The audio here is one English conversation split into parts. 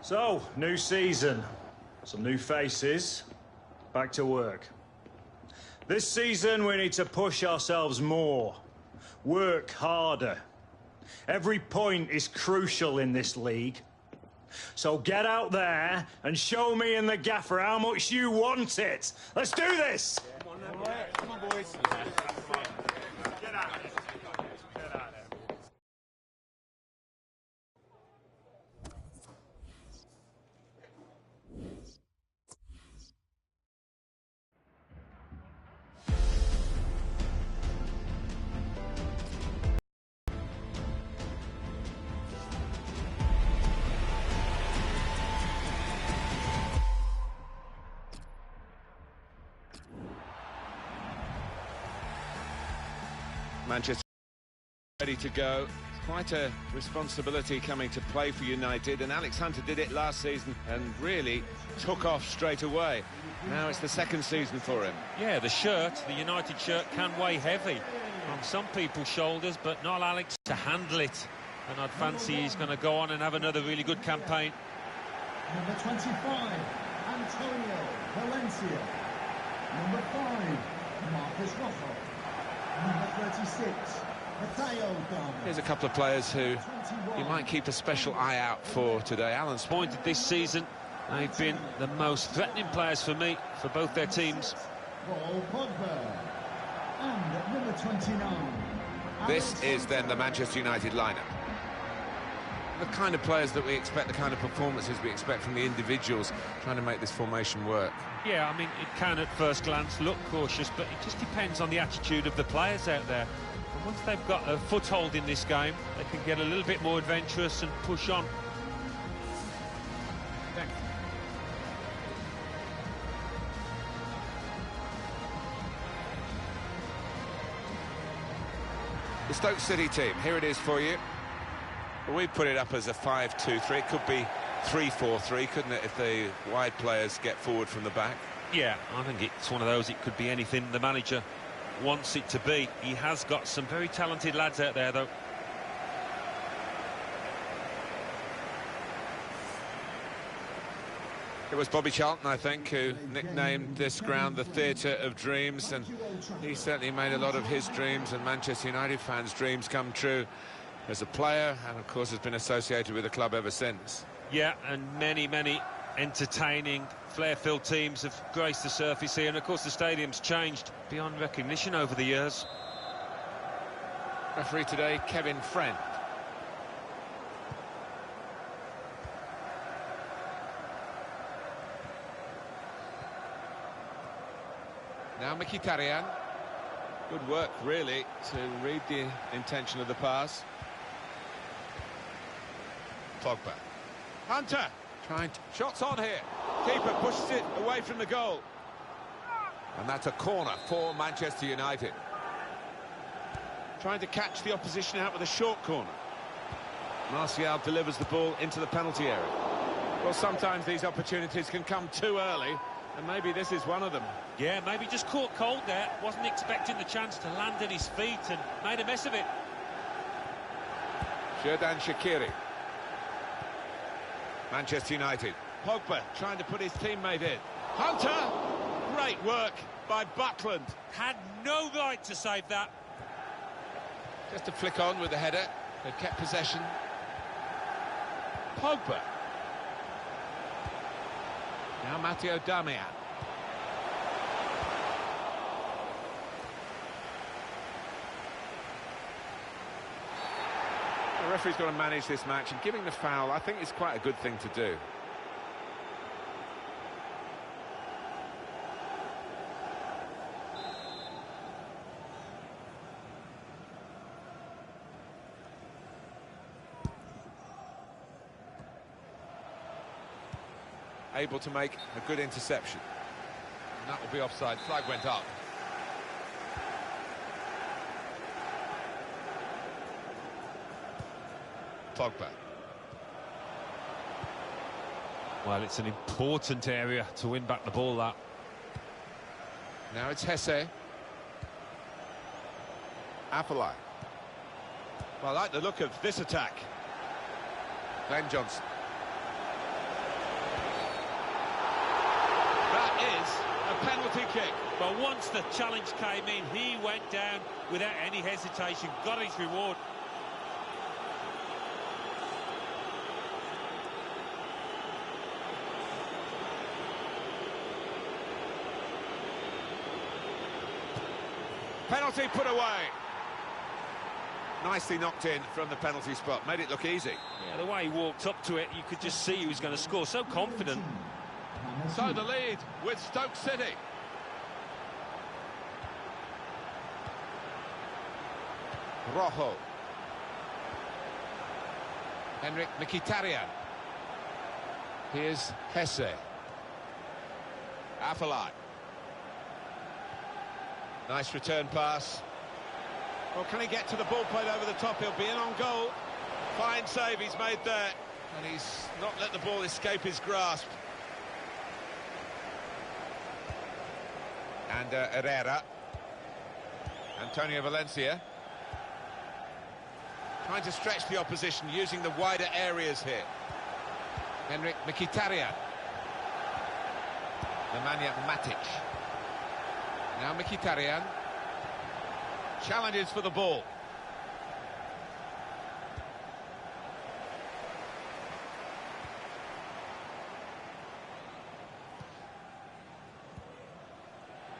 So, new season, some new faces, back to work. This season we need to push ourselves more, work harder. Every point is crucial in this league. So get out there and show me and the gaffer how much you want it. Let's do this! Come on, now, come on, boys. Get out of here. Get out of here. Manchester ready to go. Quite a responsibility coming to play for United, and Alex Hunter did it last season and really took off straight away. Now it's the second season for him. Yeah, the shirt, the United shirt, can weigh heavy on some people's shoulders, but not Alex to handle it. And I'd fancy he's going to go on and have another really good campaign. Number 25, Antonio Valencia. Number 5, Marcus Rojo. Number 36, Mateo Darmian. Here's a couple of players who you might keep a special eye out for today. Alan's Pointed this season, they've been the most threatening players for me, for both their teams. Paul Pogba. And number 29. This is then the Manchester United lineup. The kind of players that we expect, the kind of performances we expect from the individuals trying to make this formation work. Yeah, I mean, it can at first glance look cautious, but it just depends on the attitude of the players out there. And once they've got a foothold in this game, they can get a little bit more adventurous and push on. The Stoke City team, here it is for you. We put it up as a 5-2-3. It could be 3-4-3, couldn't it, if the wide players get forward from the back? Yeah, I think it's one of those. It could be anything the manager wants it to be. He has got some very talented lads out there, though. It was Bobby Charlton, I think, who nicknamed this ground the Theatre of Dreams, and he certainly made a lot of his dreams and Manchester United fans' dreams come true as a player, and of course has been associated with the club ever since. Yeah, and many entertaining, flair-filled teams have graced the surface here, and of course the stadium's changed beyond recognition over the years. Referee today, Kevin Friend. Now Mkhitaryan. Good work, really, to read the intention of the pass. Pogba. Hunter trying to... Shots on here. Keeper pushes it away from the goal. And that's a corner for Manchester United. Trying to catch the opposition out with a short corner. Martial delivers the ball into the penalty area. Well, sometimes these opportunities can come too early, and maybe this is one of them. Yeah, maybe just caught cold there. Wasn't expecting the chance to land on his feet and made a mess of it. Xherdan Shaqiri. Manchester United. Pogba trying to put his teammate in. Hunter! Great work by Buckland. Had no right to save that. Just a flick on with the header. They've kept possession. Pogba. Now Mateo Darmian. The referee's got to manage this match, and giving the foul, I think, is quite a good thing to do. Able to make a good interception. And that will be offside. Flag went up. Pogba. Well, it's an important area to win back the ball, that. Now it's Hesse. Afellay. Well, I like the look of this attack. Glenn Johnson. is a penalty kick. But once the challenge came in, he went down without any hesitation, got his reward. Penalty put away. Nicely knocked in from the penalty spot. Made it look easy. Yeah, the way he walked up to it, you could just see he was going to score. So confident. So the lead with Stoke City. Rojo. Henrik Mkhitaryan. Here's Hesse. Afellay. Nice return pass. Well, can he get to the ball played over the top? He'll be in on goal. Fine save he's made there. And he's not let the ball escape his grasp. And Herrera. Antonio Valencia. Trying to stretch the opposition, using the wider areas here. Henrik Mkhitaryan. Nemanja Matic. Now Mkhitaryan. Challenges for the ball.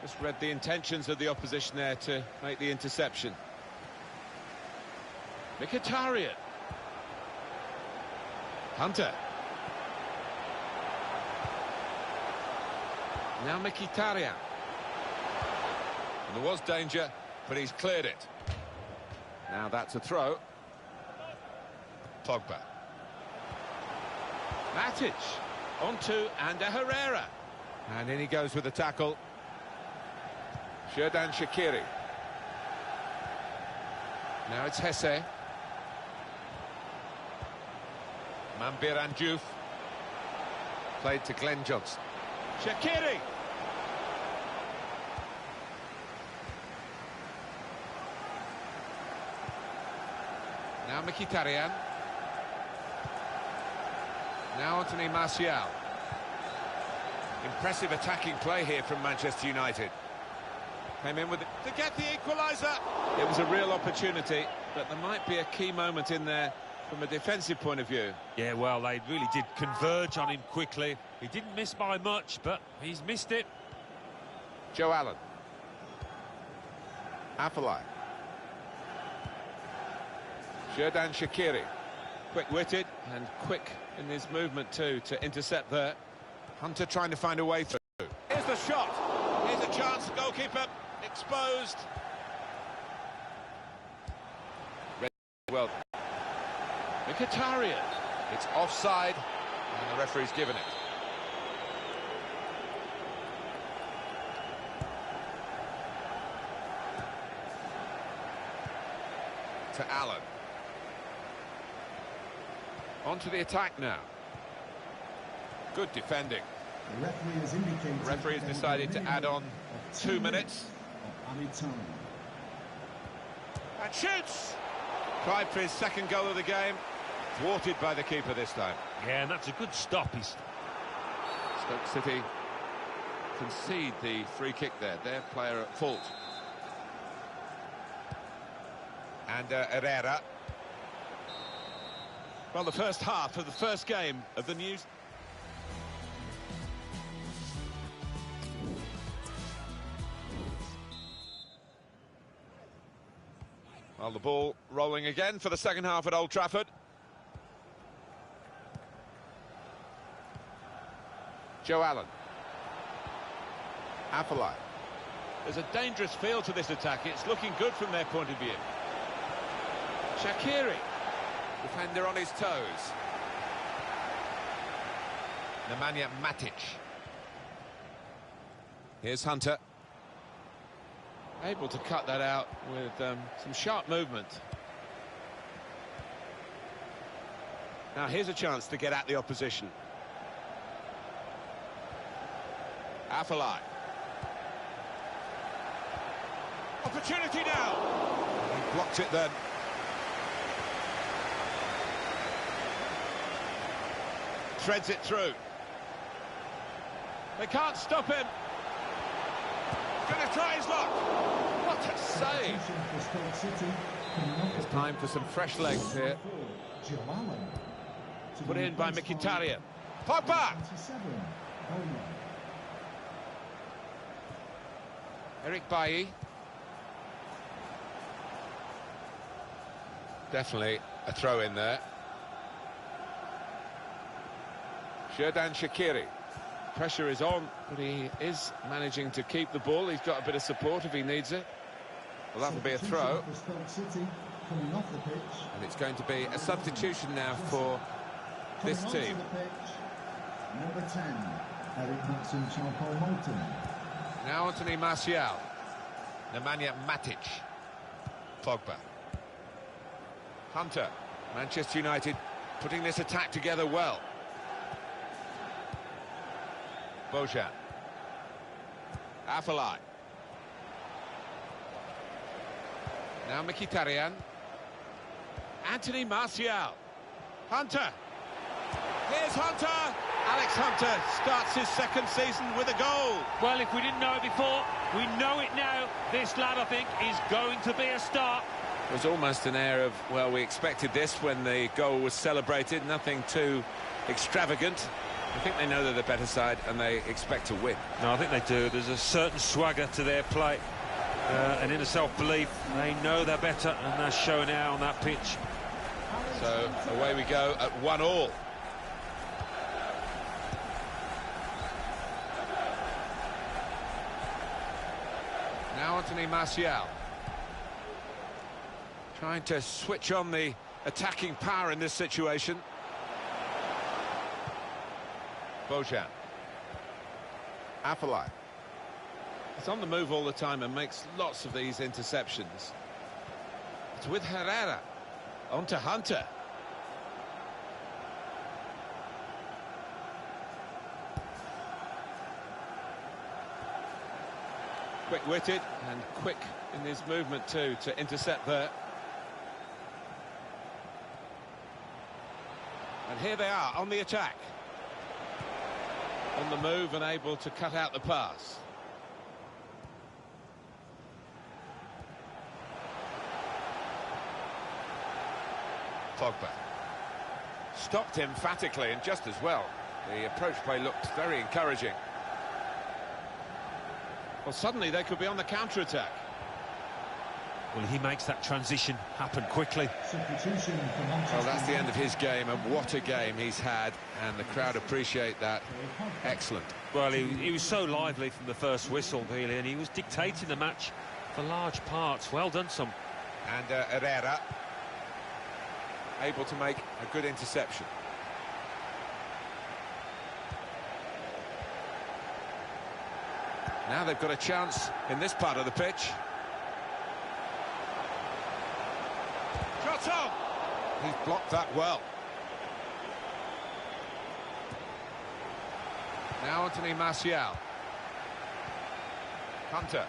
Just read the intentions of the opposition there to make the interception. Mkhitaryan. Hunter. Now Mkhitaryan. And there was danger, but he's cleared it. Now that's a throw. Pogba. Matic. Onto Ander Herrera. And in he goes with the tackle. Xherdan Shaqiri. Now it's Hesse. Mambiran Diouf. Played to Glenn Johnson. Shaqiri. Now Mkhitaryan. Now Anthony Martial. Impressive attacking play here from Manchester United. Came in with it to get the equaliser. It was a real opportunity, but there might be a key moment in there from a defensive point of view. Yeah, well, they really did converge on him quickly. He didn't miss by much, but he's missed it. Joe Allen. Afellay. Xherdan Shaqiri. Quick-witted and quick in his movement too to intercept there. Hunter trying to find a way through. Here's the shot. Here's a chance. Goalkeeper exposed. Well, Mkhitaryan. It's offside, and the referee's given it. To Allen. On to the attack now. Good defending. The referee has decided to add on 2 minutes. And shoots! Tried for his second goal of the game. Thwarted by the keeper this time. Yeah, and that's a good stop. Stoke City concede the free kick there. Their player at fault. And Herrera. Well, the first half of the first game of the new... Well, the ball rolling again for the second half at Old Trafford. Joe Allen. Afellay. There's a dangerous feel to this attack. It's looking good from their point of view. Shaqiri. Defender on his toes. Nemanja Matic. Here's Hunter. Able to cut that out with some sharp movement. Now here's a chance to get at the opposition. Afellay. Opportunity now. He blocked it then. Threads it through. They can't stop him. Going to try his luck. What a save. Substitution for Stoke City. Coming off It's the time for some fresh legs here. Joe Allen. To Put be in by replaced Mkhitaryan. Pogba! 27, Bowman. Eric Bailly. Definitely a throw in there. Xherdan Shaqiri. Pressure is on, but he is managing to keep the ball. He's got a bit of support if he needs it. Well, that'll be a throw. For Stoke City, coming off the pitch. And it's going to be a substitution now for this Coming onto team. the pitch, number 10, Eric Maxim Choupo-Moting. Now Anthony Martial. Nemanja Matic. Pogba. Hunter. Manchester United putting this attack together well. Bojan. Afellay. Now Mkhitaryan. Anthony Martial. Hunter. Here's Hunter. Alex Hunter starts his second season with a goal. Well, if we didn't know it before, we know it now. This lad, I think, is going to be a star. It was almost an air of, well, we expected this when the goal was celebrated. Nothing too extravagant. I think they know they're the better side and they expect to win. No, I think they do. There's a certain swagger to their play. And inner self-belief. They know they're better, and they're showing it out on that pitch. So away we go at 1-1. Now Anthony Martial. Trying to switch on the attacking power in this situation. Bojan. Afellay. He's on the move all the time and makes lots of these interceptions. It's with Herrera. On to Hunter. Quick-witted and quick in his movement too to intercept there. And here they are on the attack. On the move and able to cut out the pass. Pogba. Stopped emphatically and just as well. The approach play looked very encouraging. Well, suddenly they could be on the counter-attack. Well, he makes that transition happen quickly. Substitution for Manchester Well, that's the end of United. his game, and what a game he's had, and the crowd appreciate that. Excellent. Well, he was so lively from the first whistle, really, and he was dictating the match for large parts. Well done, son. And Herrera able to make a good interception. Now they've got a chance in this part of the pitch. Shot on! He's blocked that well. Now Anthony Martial. Hunter.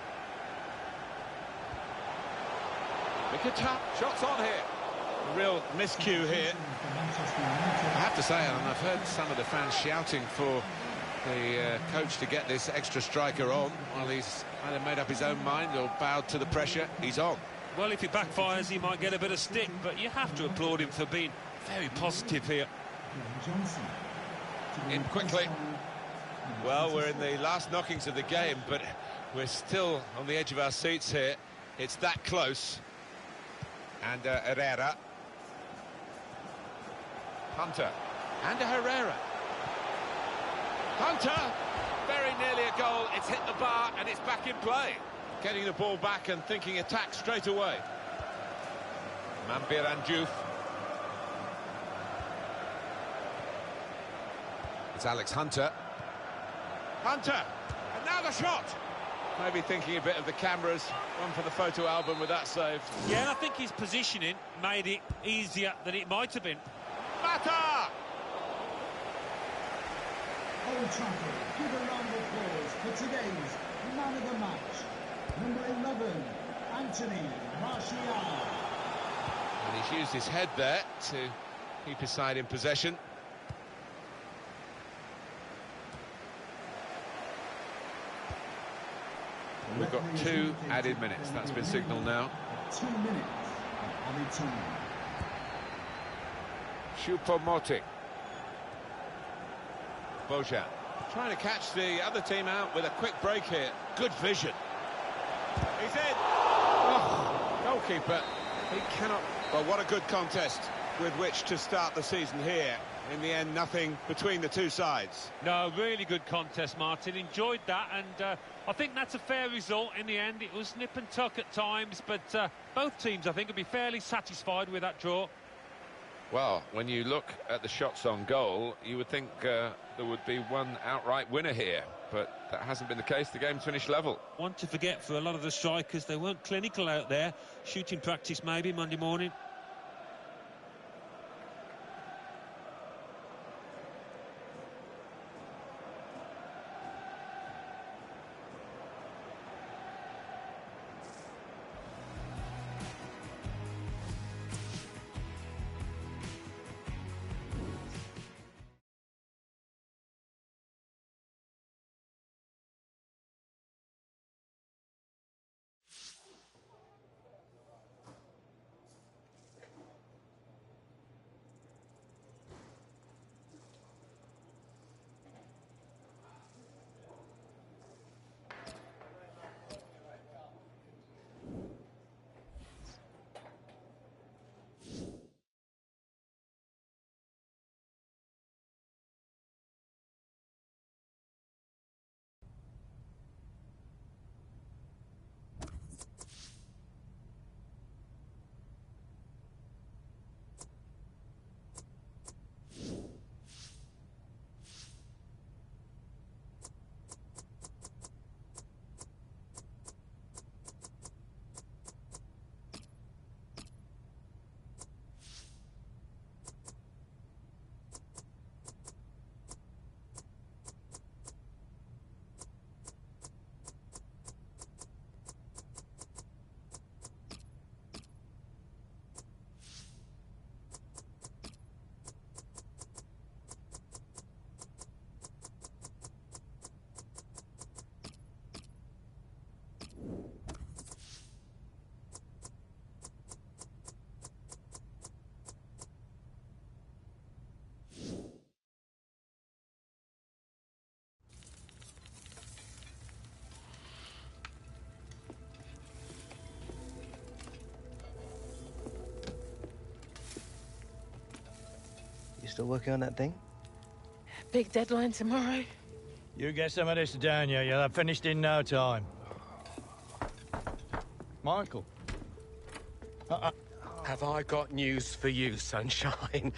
Mkhitaryan, shots on here. A real miscue here. For Manchester I United. have to say, and I've heard some of the fans shouting for the coach to get this extra striker on while he's either made up his own mind or bowed to the pressure. He's on. Well, if he backfires, he might get a bit of stick, but you have to applaud him for being very positive here. Glenn Johnson. To be In replaced quickly. by Well, we're in the last knockings of the game, but we're still on the edge of our seats here. It's that close. And Herrera. Hunter. And Herrera. Hunter! Very nearly a goal. It's hit the bar and it's back in play. Getting the ball back and thinking attack straight away. Mambir Diouf. It's Alex Hunter. Hunter! And now the shot! Maybe thinking a bit of the cameras. One for the photo album with that save. Yeah, and I think his positioning made it easier than it might have been. Mata! Old Trafford. Give a round of applause for today's man of the match. Number 11, Anthony Martial. And he's used his head there to keep his side in possession. We've got 2 added minutes. That's been signalled now. 2 minutes of added time. Choupo-Moting. Bojan. Trying to catch the other team out with a quick break here. Good vision. He's in. Oh, goalkeeper. He cannot. Well, what a good contest with which to start the season here. In the end, nothing between the two sides. No, really good contest, Martin. Enjoyed that, and I think that's a fair result in the end. It was nip and tuck at times, but both teams, I think, would be fairly satisfied with that draw. Well, when you look at the shots on goal, you would think there would be one outright winner here, but that hasn't been the case. The game's finished level. One to forget for a lot of the strikers, they weren't clinical out there. Shooting practice maybe Monday morning. You still working on that thing? Big deadline tomorrow. You get some of this down, you'll have finished in no time. Michael. Have I got news for you, sunshine?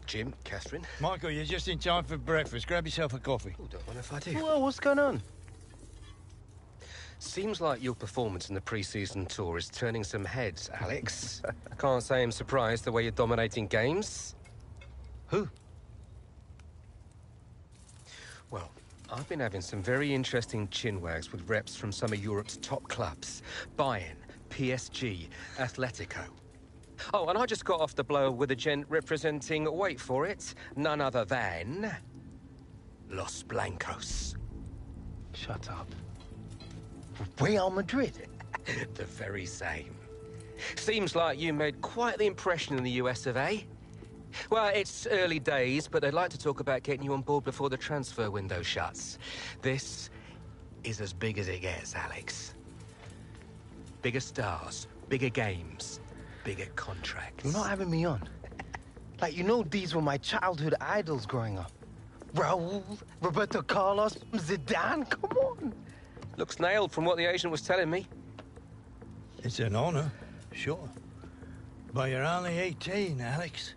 Jim, Catherine. Michael, you're just in time for breakfast. Grab yourself a coffee. Oh, don't mind if I do. Well, what's going on? Seems like your performance in the pre-season tour is turning some heads, Alex. Can't say I'm surprised the way you're dominating games. Who? Well, I've been having some very interesting chinwags with reps from some of Europe's top clubs. Bayern, PSG, Atletico. Oh, and I just got off the blow with a gent representing, wait for it, none other than... Los Blancos. Shut up. Real Madrid? The very same. Seems like you made quite the impression in the US of A. Well, it's early days, but they'd like to talk about getting you on board before the transfer window shuts. This is as big as it gets, Alex. Bigger stars, bigger games, bigger contracts. You're not having me on. Like, you know these were my childhood idols growing up. Raul, Roberto Carlos, Zidane, come on. Looks nailed from what the agent was telling me. It's an honor, sure. But you're only 18, Alex.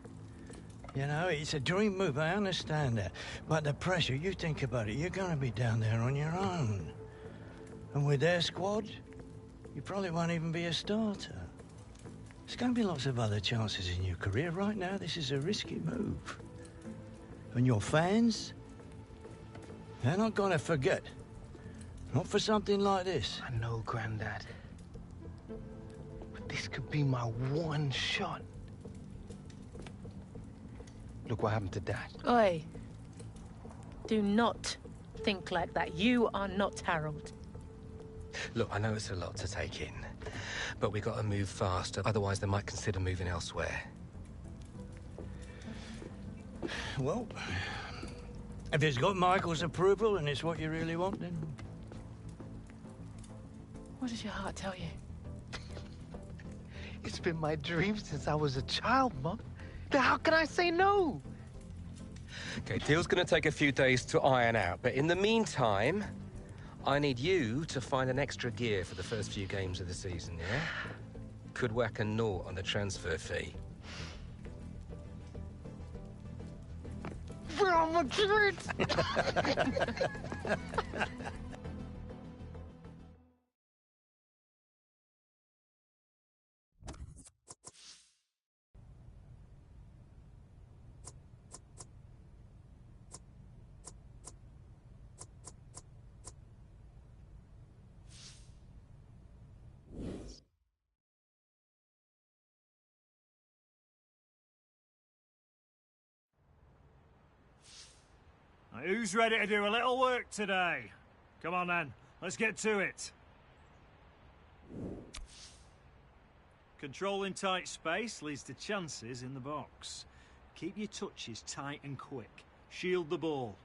You know, it's a dream move, I understand that. But the pressure, you think about it, you're gonna be down there on your own. And with their squad, you probably won't even be a starter. There's gonna be lots of other chances in your career. Right now, this is a risky move. And your fans, they're not gonna forget. Not for something like this. I know, Grandad. But this could be my one shot. Look what happened to Dad. Oi. Do not think like that. You are not Harold. Look, I know it's a lot to take in, but we got to move fast, otherwise they might consider moving elsewhere. Well, if it's got Michael's approval and it's what you really want, then... What does your heart tell you? It's been my dream since I was a child, Mum. How can I say no? Okay, deal's gonna take a few days to iron out, but in the meantime, I need you to find an extra gear for the first few games of the season, yeah? Could whack a naught on the transfer fee. Real Madrid! Now, who's ready to do a little work today? Come on then, let's get to it. Controlling tight space leads to chances in the box. Keep your touches tight and quick. Shield the ball.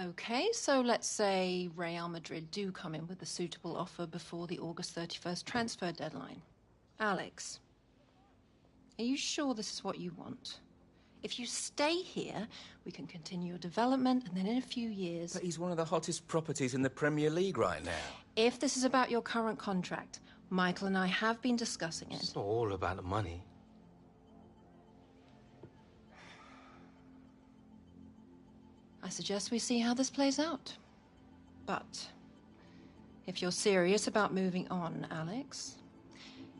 Okay, so let's say Real Madrid do come in with a suitable offer before the August 31st transfer deadline. Alex, are you sure this is what you want? If you stay here, we can continue your development, and then in a few years... But he's one of the hottest properties in the Premier League right now. If this is about your current contract, Michael and I have been discussing it. It's not all about the money. I suggest we see how this plays out. But if you're serious about moving on, Alex,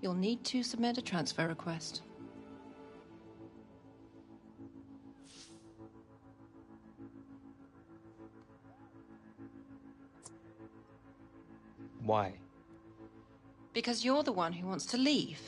you'll need to submit a transfer request. Why? Because you're the one who wants to leave.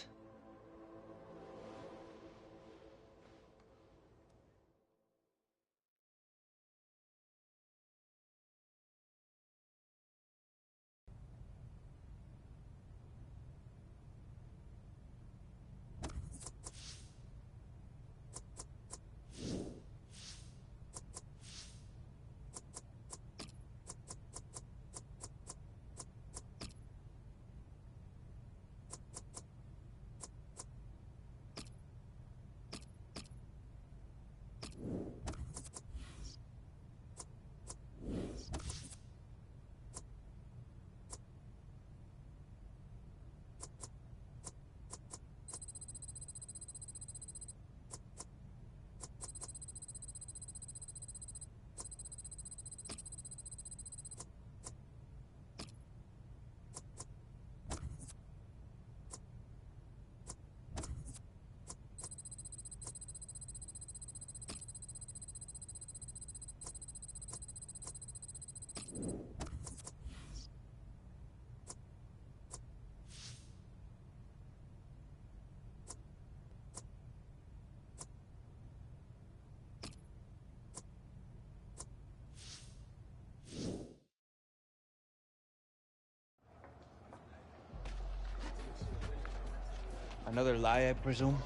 Another lie, I presume?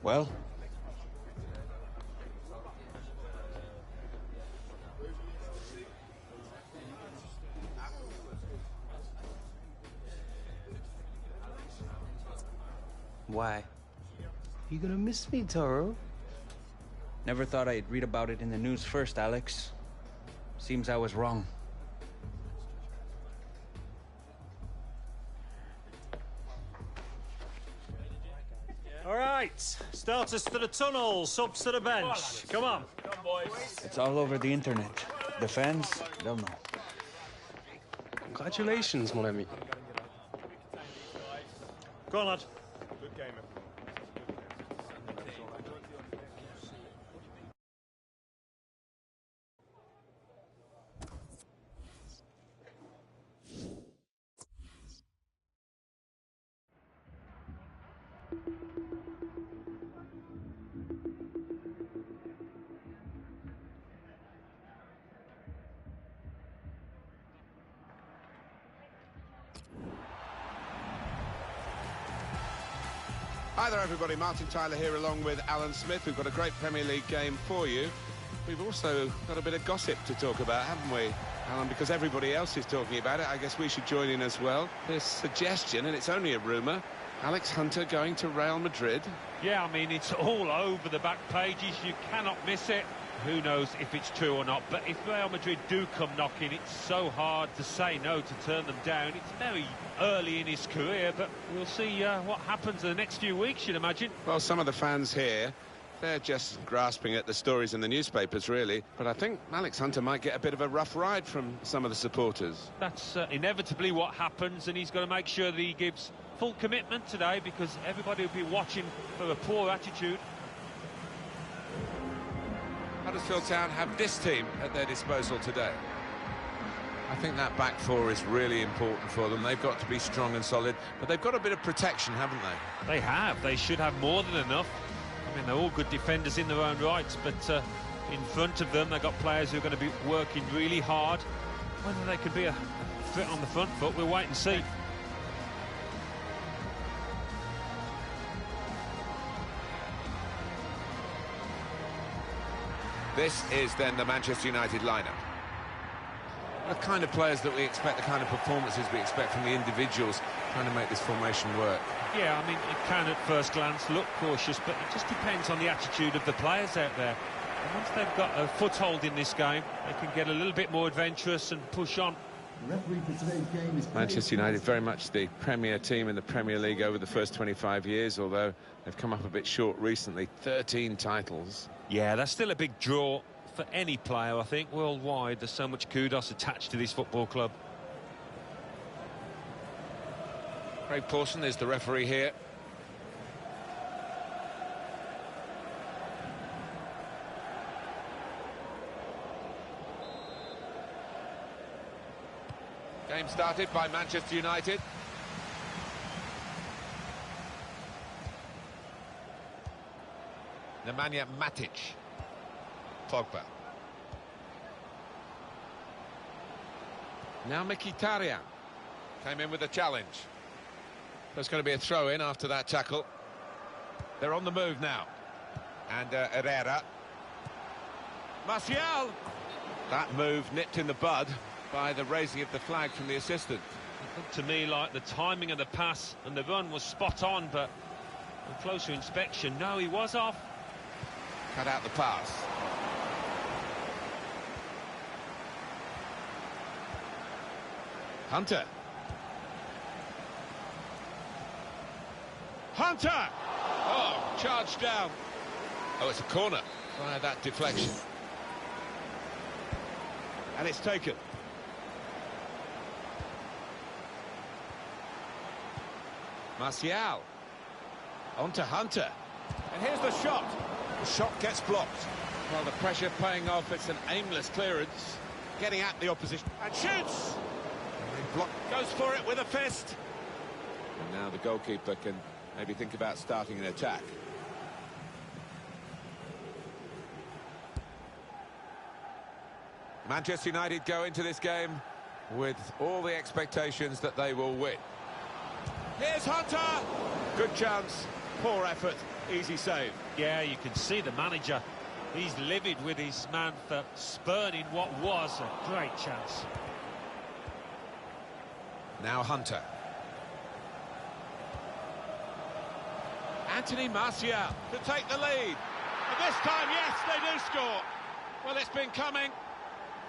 Well? Why? You gonna miss me, Toro? Never thought I'd read about it in the news first, Alex. Seems I was wrong. All right, starters to the tunnel, subs to the bench. Come on. It's all over the internet. The fans, they'll know. Congratulations, mon ami. Go on, lad. Good game. Hi there everybody, Martin Tyler here along with Alan Smith. We've got a great Premier League game for you. We've also got a bit of gossip to talk about, haven't we, Alan? Because everybody else is talking about it, I guess we should join in as well. This suggestion, and it's only a rumour, Alex Hunter going to Real Madrid. Yeah, I mean, it's all over the back pages. You cannot miss it. Who knows if it's true or not, but if Real Madrid do come knocking, it's so hard to say no, to turn them down. It's very early in his career, but we'll see what happens in the next few weeks, you'd imagine. Well, some of the fans here, they're just grasping at the stories in the newspapers, really. But I think Alex Hunter might get a bit of a rough ride from some of the supporters. That's inevitably what happens, and he's got to make sure that he gives full commitment today, because everybody will be watching for a poor attitude. Huddersfield Town have this team at their disposal today. I think that back four is really important for them. They've got to be strong and solid, but they've got a bit of protection, haven't they? They have. They should have more than enough. I mean, they're all good defenders in their own rights, but in front of them, they've got players who are going to be working really hard. Whether they can be a threat on the front foot, we'll wait and see. This is then the Manchester United lineup. The kind of players that we expect, the kind of performances we expect from the individuals trying to make this formation work. Yeah, I mean, it can at first glance look cautious, but it just depends on the attitude of the players out there. And once they've got a foothold in this game, they can get a little bit more adventurous and push on. Manchester United very much the premier team in the Premier League over the first 25 years, although they've come up a bit short recently. 13 titles. Yeah, that's still a big draw for any player, I think, worldwide. There's so much kudos attached to this football club. Craig Pawson is the referee here. Game started by Manchester United. Nemanja Matic. Pogba. Now Mkhitaryan came in with a challenge. There's going to be a throw-in after that tackle. They're on the move now. And Herrera. Martial! That move nipped in the bud by the raising of the flag from the assistant. It looked to me like the timing of the pass and the run was spot on, but on closer inspection, no, he was off. Cut out the pass. Hunter. Hunter! Oh, charged down. Oh, it's a corner via that deflection. And it's taken. Martial. On to Hunter. And here's the shot. The shot gets blocked. Well, the pressure paying off. It's an aimless clearance. Getting at the opposition. And shoots! Block. Goes for it with a fist. And now the goalkeeper can maybe think about starting an attack. Manchester United go into this game with all the expectations that they will win. Here's Hunter. Good chance, poor effort, easy save. Yeah, you can see the manager. He's livid with his man for spurning what was a great chance. Now Hunter. Anthony Martial to take the lead. And this time, yes, they do score. Well, it's been coming,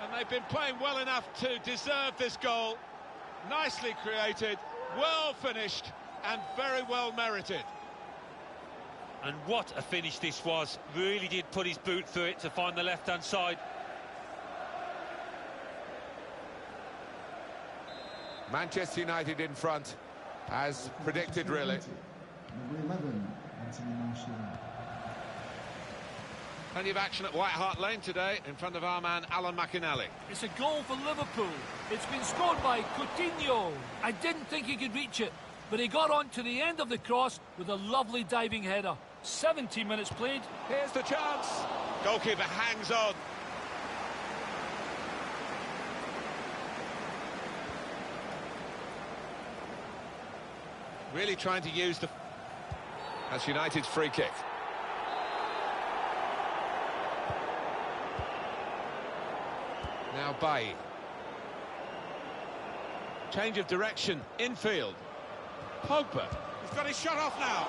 and they've been playing well enough to deserve this goal. Nicely created, well finished, and very well merited. And what a finish this was. Really did put his boot through it to find the left-hand side. Manchester United in front, as predicted, really. Number 11, Anthony Martial. Plenty of action at White Hart Lane today in front of our man Alan McInally. It's a goal for Liverpool. It's been scored by Coutinho. I didn't think he could reach it, but he got on to the end of the cross with a lovely diving header. 70 minutes played. Here's the chance. Goalkeeper hangs on. Really trying to use the... That's United's free kick. Now Bailly. Change of direction, infield. Pogba. He's got his shot off now.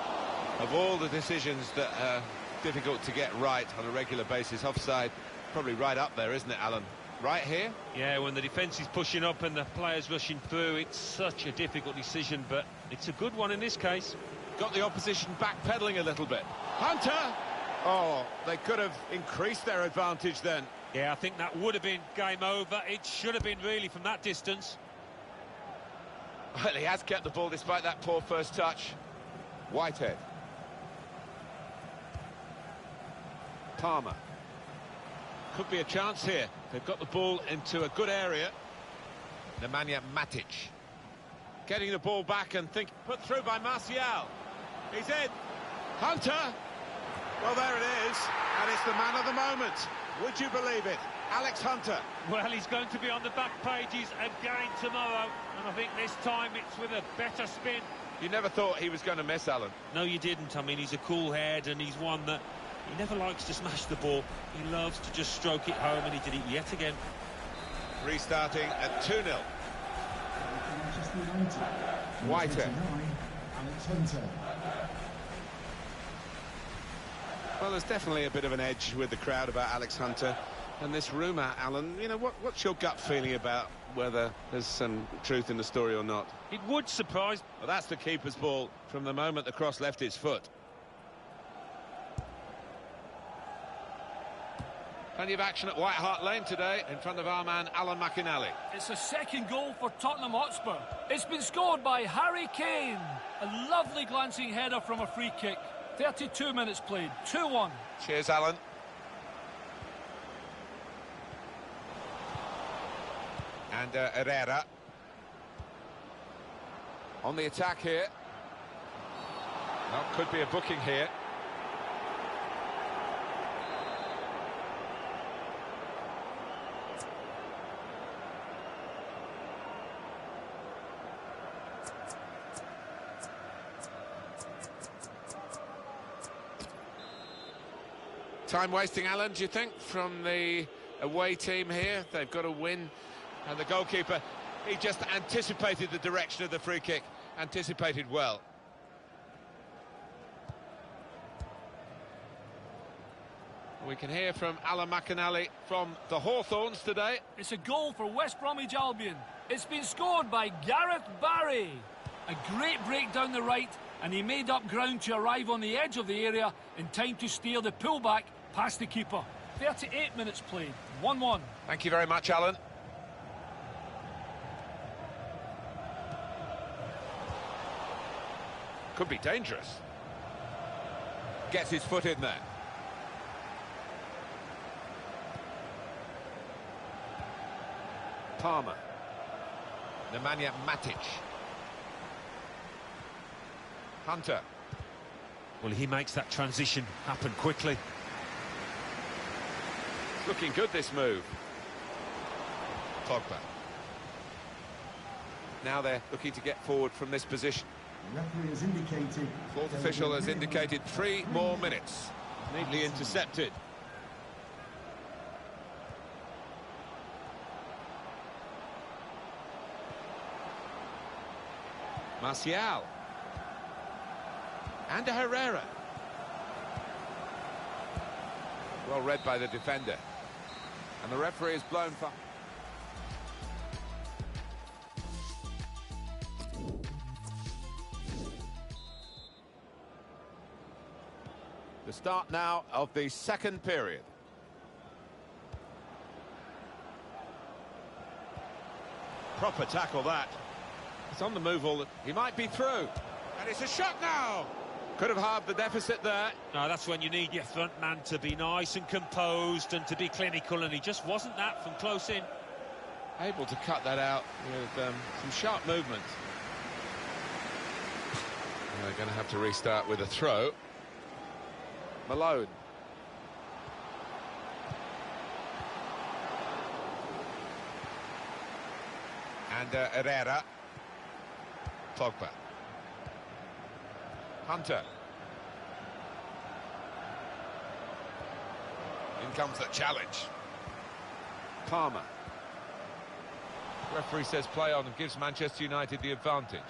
Of all the decisions that are difficult to get right on a regular basis, offside, probably right up there, isn't it, Alan? Right here? Yeah, when the defence is pushing up and the players rushing through, it's such a difficult decision, but it's a good one in this case. Got the opposition backpedaling a little bit. Hunter! Oh, they could have increased their advantage then. Yeah, I think that would have been game over. It should have been really from that distance. Well, he has kept the ball despite that poor first touch. Whitehead. Palmer. Could be a chance here. They've got the ball into a good area. Nemanja Matic. Getting the ball back and put through by Martial. He's in. Hunter. Well, there it is. And it's the man of the moment. Would you believe it? Alex Hunter. Well, he's going to be on the back pages again tomorrow. And I think this time it's with a better spin. You never thought he was going to miss, Alan? No, you didn't. I mean, he's a cool head and he's one that he never likes to smash the ball. He loves to just stroke it home, and he did it yet again. Restarting at 2-0. Whitehead. Alex Hunter. Well, there's definitely a bit of an edge with the crowd about Alex Hunter. And this rumour, Alan, you know, what's your gut feeling about whether there's some truth in the story or not? It would surprise. Well, that's the keeper's ball from the moment the cross left his foot. Plenty of action at White Hart Lane today in front of our man Alan McInally. It's a second goal for Tottenham Hotspur. It's been scored by Harry Kane. A lovely glancing header from a free kick. 32 minutes played, 2-1. Cheers, Alan. And Herrera. On the attack here. Well, could be a booking here. Time wasting, Alan, do you think, from the away team here? They've got to win. And the goalkeeper, he just anticipated the direction of the free kick, anticipated well. We can hear from Alan McInally from the Hawthorns today. It's a goal for West Bromwich Albion. It's been scored by Gareth Barry. A great break down the right, and he made up ground to arrive on the edge of the area in time to steer the pullback past the keeper. 38 minutes played, 1-1. Thank you very much, Alan. Could be dangerous. Gets his foot in there. Palmer. Nemanja Matic. Hunter. Well, he makes that transition happen quickly. Looking good, this move. Pogba. Now they're looking to get forward from this position. The referee has indicated... Fourth official has indicated 3 more minutes. Neatly intercepted. Martial. And Herrera. Well read by the defender. And the referee is blown for... The start now of the second period. Proper tackle that. It's on the move all... He might be through. And it's a shot now! Could have halved the deficit there. No, that's when you need your front man to be nice and composed and to be clinical, and he just wasn't that from close in. Able to cut that out with some sharp movement. They're going to have to restart with a throw. Malone. And Herrera. Pogba. Hunter. In comes the challenge. Palmer. Referee says play on and gives Manchester United the advantage.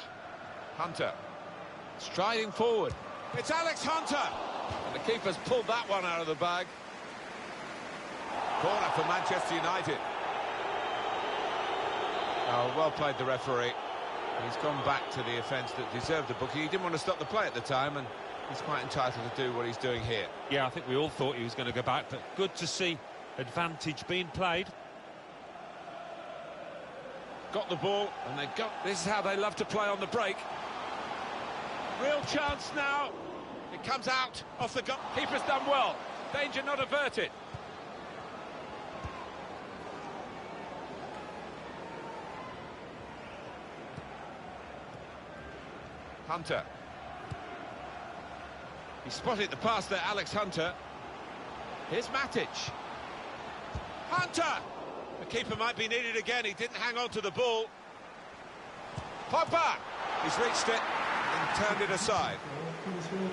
Hunter. Striding forward. It's Alex Hunter! And the keeper's pulled that one out of the bag. Corner for Manchester United. Oh, well played, the referee. He's gone back to the offence that deserved the booking. He didn't want to stop the play at the time, and he's quite entitled to do what he's doing here. Yeah, I think we all thought he was going to go back, but good to see advantage being played. Got the ball, and they got... This is how they love to play on the break. Real chance now. It comes out off the goal. Keeper's done well. Danger not averted. Hunter. He spotted the pass there, Alex Hunter. Here's Matic. Hunter! The keeper might be needed again. He didn't hang on to the ball. Pogba! He's reached it and turned it aside.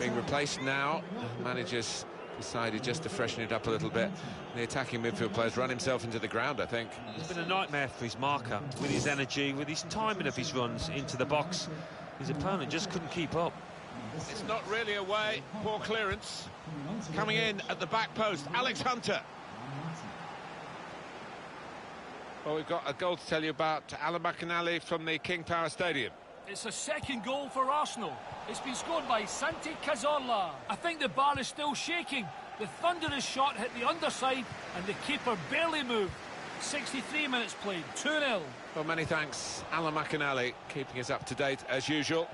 Being replaced now. The manager's decided just to freshen it up a little bit. The attacking midfield player's run himself into the ground, I think. It's been a nightmare for his marker, with his energy, with his timing of his runs into the box. His opponent just couldn't keep up. It's not really away. Poor clearance. Coming in at the back post, Alex Hunter. Well, we've got a goal to tell you about Alan McInally from the King Power Stadium. It's a second goal for Arsenal. It's been scored by Santi Cazorla. I think the bar is still shaking. The thunderous shot hit the underside and the keeper barely moved. 63 minutes played, 2-0. Well, many thanks, Alan McInally, keeping us up to date as usual.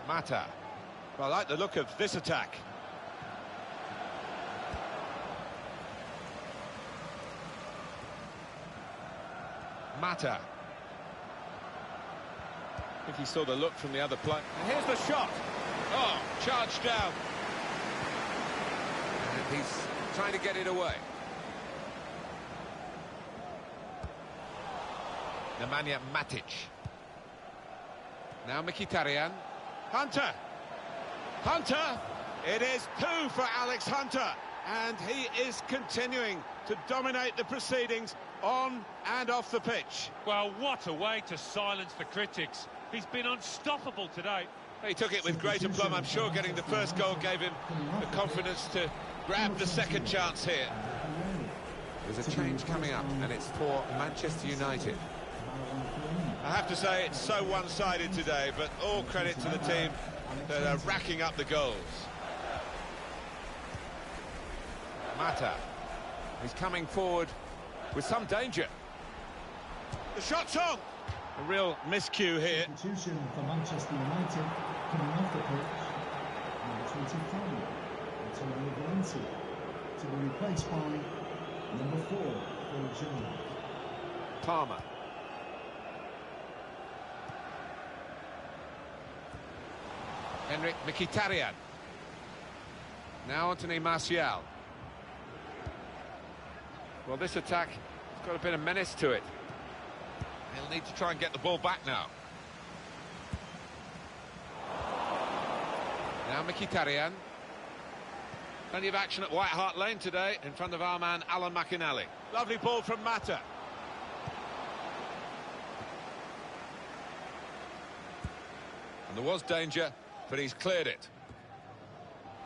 Mata. Well, I like the look of this attack. Mata. I think he saw the look from the other player. And here's the shot. Oh, charged down. And he's trying to get it away. Nemanja Matic. Now Mkhitaryan. Hunter. Hunter. It is 2 for Alex Hunter. And he is continuing to dominate the proceedings on and off the pitch. Well, what a way to silence the critics. He's been unstoppable today. He took it with great aplomb. I'm sure getting the first goal gave him the confidence to grab the second chance here. There's a change coming up, and it's for Manchester United. I have to say, it's so one-sided today, but all credit to the team that are racking up the goals. Mata. He's coming forward with some danger. The shot's on! A real miscue here. Substitution for Manchester United coming off the pitch. Number 25, Antonio Valencia, to be replaced by number 4, Phil Jones. Palmer. Henrik Mkhitaryan. Now Anthony Martial. Well, this attack has got a bit of menace to it. He'll need to try and get the ball back now. Now Mkhitaryan. Plenty of action at White Hart Lane today in front of our man Alan McInally. Lovely ball from Mata. And there was danger, but he's cleared it.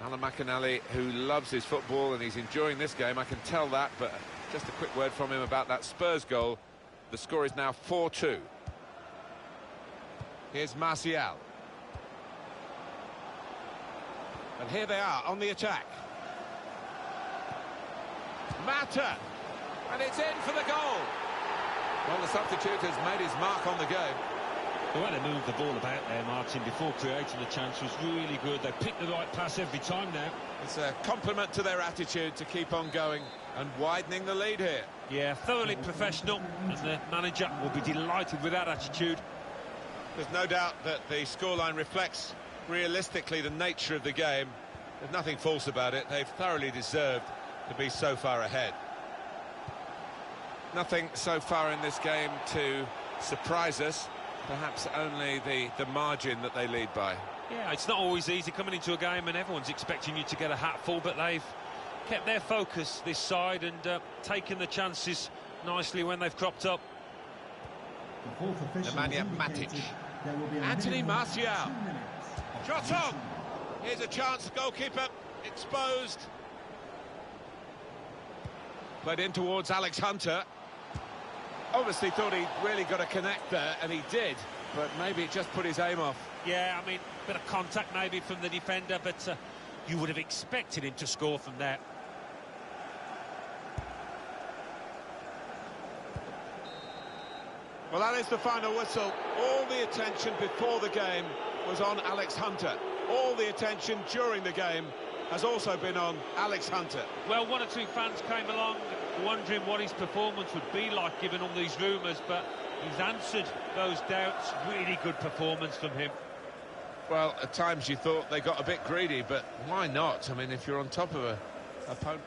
Alan McInally, who loves his football and he's enjoying this game, I can tell that, but just a quick word from him about that Spurs goal. The score is now 4-2. Here's Martial. And here they are on the attack. Mata, and it's in for the goal. Well, the substitute has made his mark on the game. The way they moved the ball about there, Martin, before creating the chance was really good. They picked the right pass every time now. It's a compliment to their attitude to keep on going and widening the lead here. Yeah, thoroughly professional, and the manager will be delighted with that attitude. There's no doubt that the scoreline reflects realistically the nature of the game. There's nothing false about it. They've thoroughly deserved to be so far ahead. Nothing so far in this game to surprise us. Perhaps only the margin that they lead by. Yeah, it's not always easy coming into a game and everyone's expecting you to get a hatful, but they've kept their focus this side and taken the chances nicely when they've cropped up. Nemanja Matic. Anthony Martial. Shot on! Here's a chance, goalkeeper exposed. Played in towards Alex Hunter. Obviously thought he'd really got to connect there, and he did, but maybe it just put his aim off. Yeah, I mean, a bit of contact maybe from the defender, but you would have expected him to score from there. Well, that is the final whistle. All the attention before the game was on Alex Hunter. All the attention during the game has also been on Alex Hunter. Well, one or two fans came along wondering what his performance would be like given all these rumours, but he's answered those doubts. Really good performance from him. Well, at times you thought they got a bit greedy, but why not? I mean, if you're on top of a opponent...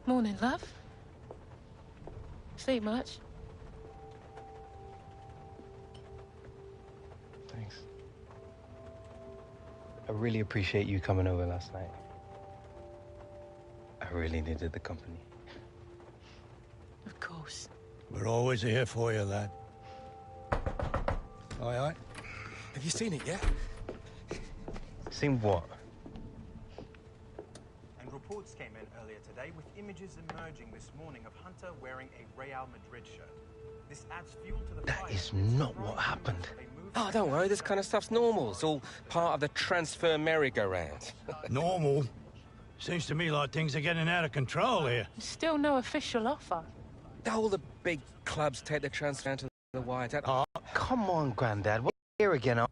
Morning, love. Sleep much? Thanks. I really appreciate you coming over last night. I really needed the company. Of course. We're always here for you, lad. Aye. Have you seen it yet? Seen what? And reports came in earlier today with images emerging this morning of Hunter wearing a Real Madrid shirt. This adds fuel to the fire. That is not what happened. Oh, don't worry, this kind of stuff's normal. It's all part of the transfer merry-go-round. Normal? Seems to me like things are getting out of control here. Still no official offer. All the big clubs take the transfer down to the wire. Oh, come on, Grandad. We're here again.